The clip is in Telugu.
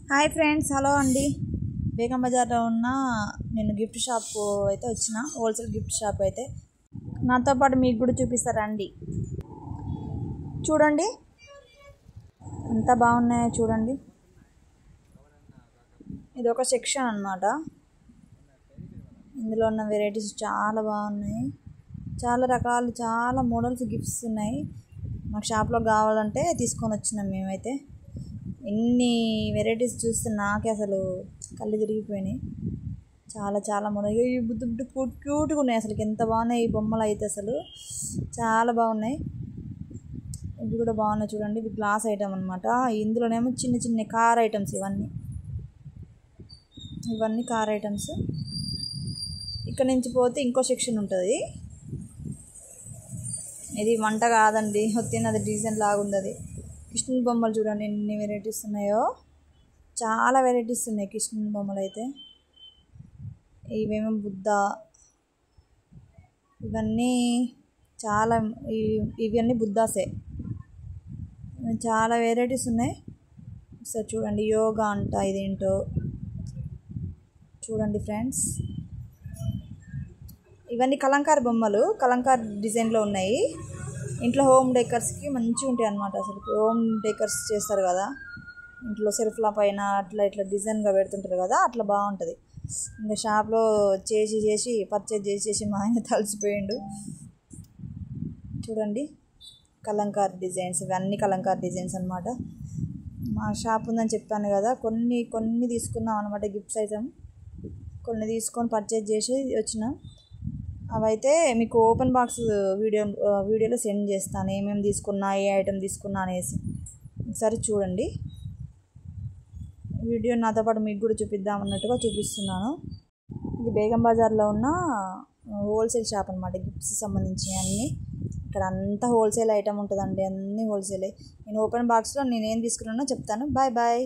హాయ్ ఫ్రెండ్స్, హలో అండి. బేగం బజార్లో ఉన్న నేను గిఫ్ట్ షాప్ అయితే వచ్చిన, హోల్సేల్ గిఫ్ట్ షాప్ అయితే. నాతో పాటు మీకు కూడా చూపిస్తారండి. చూడండి ఎంత బాగున్నాయో చూడండి. ఇది ఒక సెక్షన్ అన్నమాట. ఇందులో ఉన్న వెరైటీస్ చాలా బాగున్నాయి. చాలా రకాలు, చాలా మోడల్స్ గిఫ్ట్స్ ఉన్నాయి. మాకు షాప్లో కావాలంటే తీసుకొని వచ్చినాం మేమైతే. ఎన్ని వెరైటీస్ చూస్తే నాకే అసలు కళ్ళు తిరిగిపోయినాయి. చాలా చాలా మోడల్, ఈ బుద్ధు బుద్ధు క్యూట్గా ఉన్నాయి. అసలు ఎంత బాగున్నాయి ఈ బొమ్మలు అయితే, అసలు చాలా బాగున్నాయి. ఇవి కూడా బాగున్నాయి చూడండి. ఇవి గ్లాస్ ఐటమ్ అనమాట. ఇందులోనేమో చిన్న చిన్న కార్ ఐటమ్స్, ఇవన్నీ కార్ ఐటమ్స్. ఇక్కడ నుంచి పోతే ఇంకో సెక్షన్ ఉంటుంది. ఇది వంట కాదండి, తిన్నది డీజెంట్ లాగుంది. అది కృష్ణుని బొమ్మలు చూడండి ఎన్ని వెరైటీస్ ఉన్నాయో. చాలా వెరైటీస్ ఉన్నాయి కృష్ణుని బొమ్మలు అయితే. ఇవేమో బుద్ధ, ఇవన్నీ చాలా, ఇవన్నీ బుద్ధాసే. చాలా వెరైటీస్ ఉన్నాయి. ఒకసారి చూడండి. యోగా అంట, ఇదేంటో చూడండి ఫ్రెండ్స్. ఇవన్నీ కలంకార్ బొమ్మలు, కలంకార్ డిజైన్లో ఉన్నాయి. ఇంట్లో హోమ్ డెకర్స్కి మంచిగా ఉంటాయి అన్నమాట. అసలు హోమ్ డెకర్స్ చేస్తారు కదా ఇంట్లో, సెల్ఫ్ల పైన అట్లా ఇట్లా డిజైన్గా పెడుతుంటారు కదా, అట్లా బాగుంటుంది. ఇంకా షాప్లో చేసి పర్చేజ్ చేసి మా ఆయన తలిసిపోయిండు. చూడండి కలంకార్ డిజైన్స్, ఇవన్నీ కలంకార్ డిజైన్స్ అనమాట. మా షాప్ ఉందని చెప్పాను కదా, కొన్ని తీసుకున్నాం అనమాట గిఫ్ట్స్ ఐటమ్. కొన్ని తీసుకొని పర్చేజ్ చేసి వచ్చినాం. అవైతే మీకు ఓపెన్ బాక్స్ వీడియోలో సెండ్ చేస్తాను, ఏమేమి తీసుకున్నా, ఏ ఐటెం తీసుకున్నా అనేసి. ఒకసారి చూడండి వీడియో. నాతో పాటు మీకు కూడా చూపిద్దాం అన్నట్టుగా చూపిస్తున్నాను. ఇది బేగం బజార్లో ఉన్న హోల్సేల్ షాప్ అనమాట, గిఫ్ట్స్ సంబంధించినవి అన్నీ. ఇక్కడ అంతా హోల్సేల్ ఐటమ్ ఉంటుందండి, అన్నీ హోల్సేలే. నేను ఓపెన్ బాక్స్లో నేను ఏం తీసుకున్నానో చెప్తాను. Bye bye.